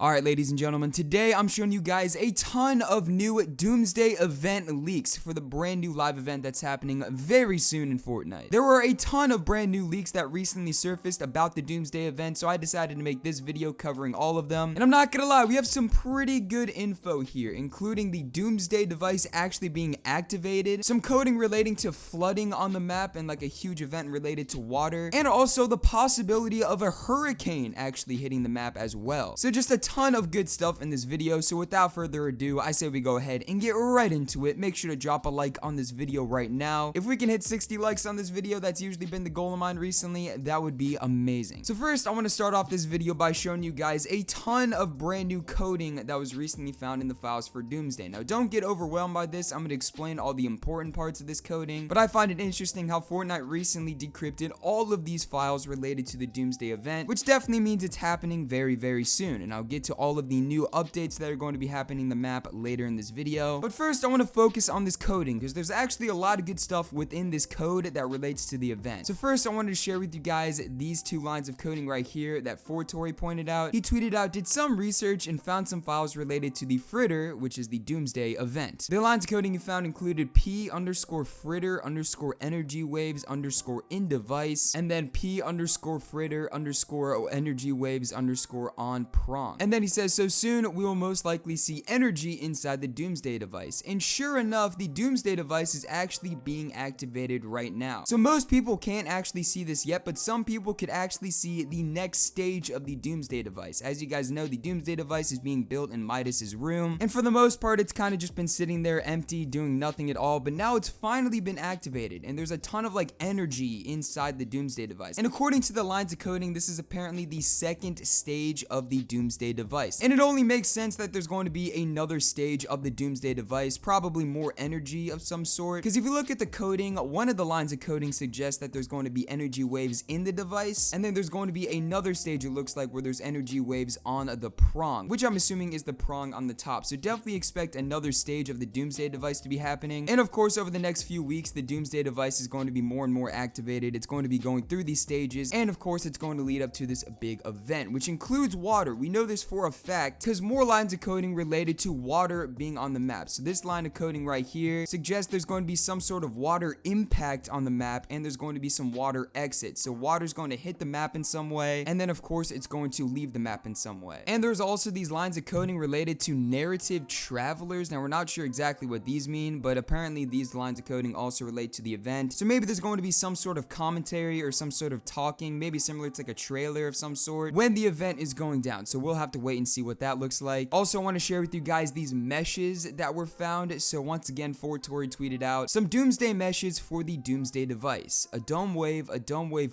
Alright, ladies and gentlemen, today I'm showing you guys a ton of new Doomsday event leaks for the brand new live event that's happening very soon in Fortnite. There were a ton of brand new leaks that recently surfaced about the Doomsday event, so I decided to make this video covering all of them. And I'm not gonna lie, we have some pretty good info here, including the Doomsday device actually being activated, some coding relating to flooding on the map and like a huge event related to water, and also the possibility of a hurricane actually hitting the map as well. So just a ton of good stuff in this video, so without further ado, I say we go ahead and get right into it. Make sure to drop a like on this video right now. If we can hit 60 likes on this video, that's usually been the goal of mine recently, that would be amazing. So first, I want to start off this video by showing you guys a ton of brand new coding that was recently found in the files for Doomsday. Now, don't get overwhelmed by this. I'm going to explain all the important parts of this coding, but I find it interesting how Fortnite recently decrypted all of these files related to the Doomsday event, which definitely means it's happening very, very soon, and I'll get to all of the new updates that are going to be happening in the map later in this video. But first, I want to focus on this coding because there's actually a lot of good stuff within this code that relates to the event. So first, I wanted to share with you guys these two lines of coding right here that Fortori pointed out. He tweeted out, did some research and found some files related to the fritter, which is the Doomsday event. The lines of coding he found included p_fritter_energy waves _in device, and then p_fritter_energy waves _on prong. And then he says, so soon we will most likely see energy inside the Doomsday device. And sure enough, the Doomsday device is actually being activated right now. So most people can't actually see this yet, but some people could actually see the next stage of the Doomsday device. As you guys know, the Doomsday device is being built in Midas's room, and for the most part, it's kind of just been sitting there empty, doing nothing at all, but now it's finally been activated, and there's a ton of like energy inside the Doomsday device. And according to the lines of coding, this is apparently the second stage of the Doomsday device. And it only makes sense that there's going to be another stage of the Doomsday device, probably more energy of some sort, because if you look at the coding, one of the lines of coding suggests that there's going to be energy waves in the device, and then there's going to be another stage, it looks like, where there's energy waves on the prong, which I'm assuming is the prong on the top. So definitely expect another stage of the Doomsday device to be happening. And of course, over the next few weeks, the Doomsday device is going to be more and more activated. It's going to be going through these stages, and of course, it's going to lead up to this big event, which includes water. We know this for a fact because more lines of coding related to water being on the map. So this line of coding right here suggests there's going to be some sort of water impact on the map, and there's going to be some water exit. So water's going to hit the map in some way, and then of course it's going to leave the map in some way. And there's also these lines of coding related to narrative travelers. Now, we're not sure exactly what these mean, but apparently these lines of coding also relate to the event. So maybe there's going to be some sort of commentary or some sort of talking, maybe similar to like a trailer of some sort when the event is going down. So we'll have to wait and see what that looks like. Also, I want to share with you guys these meshes that were found. So once again, Fortori tweeted out some Doomsday meshes for the Doomsday device: a dome wave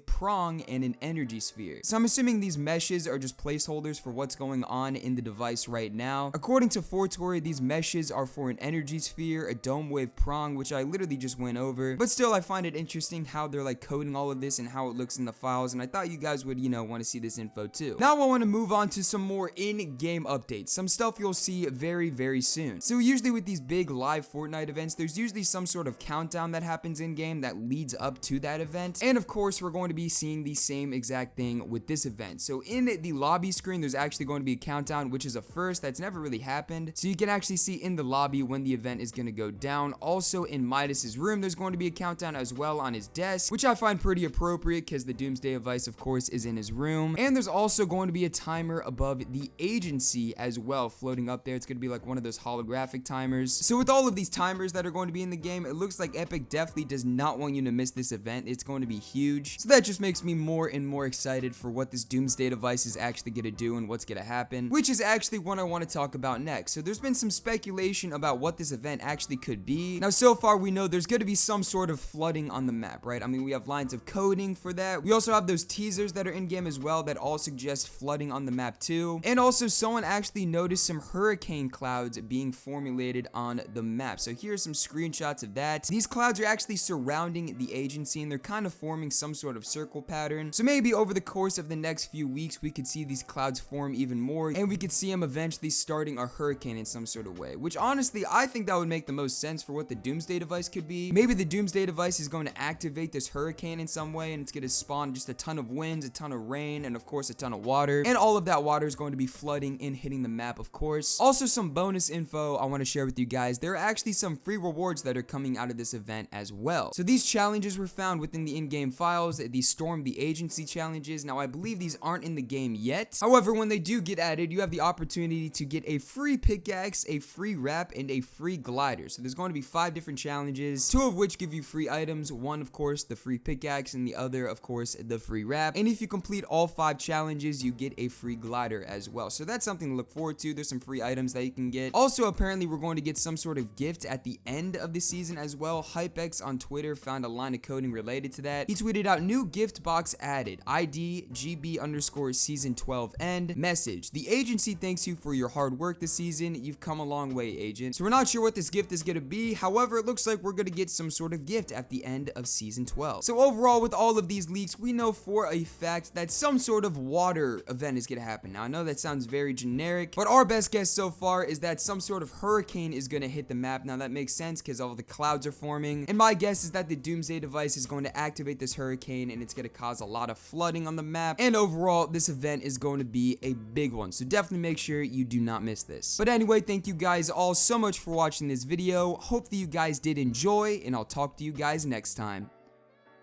prong, and an energy sphere. So I'm assuming these meshes are just placeholders for what's going on in the device right now. According to Fortori, these meshes are for an energy sphere, a dome wave prong, which I literally just went over, but still I find it interesting how they're like coding all of this and how it looks in the files, and I thought you guys would, want to see this info too. Now I want to move on to some more in-game updates, some stuff you'll see very, very soon. So usually with these big live Fortnite events, there's usually some sort of countdown that happens in-game that leads up to that event, and of course we're going to be seeing the same exact thing with this event. So in the lobby screen, there's actually going to be a countdown, which is a first. That's never really happened, so you can actually see in the lobby when the event is going to go down. Also in Midas's room, there's going to be a countdown as well on his desk, which I find pretty appropriate because the Doomsday device of course is in his room. And there's also going to be a timer above the agency as well floating up there. It's going to be like one of those holographic timers. So with all of these timers that are going to be in the game, it looks like Epic definitely does not want you to miss this event. It's going to be huge, so that just makes me more and more excited for what this Doomsday device is actually going to do and what's going to happen, which is actually what I want to talk about next. So there's been some speculation about what this event actually could be. Now, so far we know there's going to be some sort of flooding on the map, right? I mean, we have lines of coding for that. We also have those teasers that are in game as well that all suggest flooding on the map too. And also someone actually noticed some hurricane clouds being formulated on the map. So here's some screenshots of that. These clouds are actually surrounding the agency, and they're kind of forming some sort of circle pattern. So maybe over the course of the next few weeks, we could see these clouds form even more, and we could see them eventually starting a hurricane in some sort of way, which honestly, I think that would make the most sense for what the Doomsday device could be. Maybe the Doomsday device is going to activate this hurricane in some way, and it's going to spawn just a ton of winds, a ton of rain, and of course a ton of water, and all of that water is going to to be flooding and hitting the map, of course. Also, some bonus info I want to share with you guys. There are actually some free rewards that are coming out of this event as well. So these challenges were found within the in-game files, the Storm the Agency challenges. Now, I believe these aren't in the game yet. However, when they do get added, you have the opportunity to get a free pickaxe, a free wrap, and a free glider. So there's going to be 5 different challenges, 2 of which give you free items. One, of course, the free pickaxe, and the other, of course, the free wrap. And if you complete all 5 challenges, you get a free glider as well. So that's something to look forward to. There's some free items that you can get. Also, apparently, we're going to get some sort of gift at the end of the season as well. HypeX on Twitter found a line of coding related to that. He tweeted out, new gift box added, ID GB_season 12 end. Message, the agency thanks you for your hard work this season. You've come a long way, agent. So we're not sure what this gift is going to be. However, it looks like we're going to get some sort of gift at the end of season 12. So overall, with all of these leaks, we know for a fact that some sort of water event is going to happen. Now, I know that sounds very generic, but our best guess so far is that some sort of hurricane is going to hit the map. Now, that makes sense because all the clouds are forming, and my guess is that the Doomsday device is going to activate this hurricane, and it's going to cause a lot of flooding on the map, and overall, this event is going to be a big one, so definitely make sure you do not miss this. But anyway, thank you guys all so much for watching this video. Hope that you guys did enjoy, and I'll talk to you guys next time.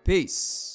Peace.